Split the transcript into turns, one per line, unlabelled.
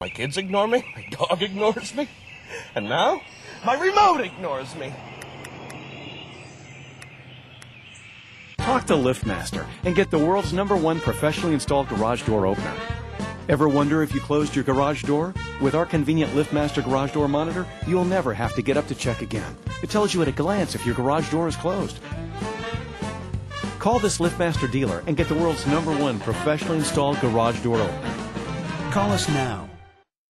My kids ignore me, my dog ignores me, and now my remote ignores me.
Talk to Liftmaster and get the world's #1 professionally installed garage door opener. Ever wonder if you closed your garage door? With our convenient Liftmaster garage door monitor, you'll never have to get up to check again. It tells you at a glance if your garage door is closed. Call this Liftmaster dealer and get the world's #1 professionally installed garage door opener.
Call us now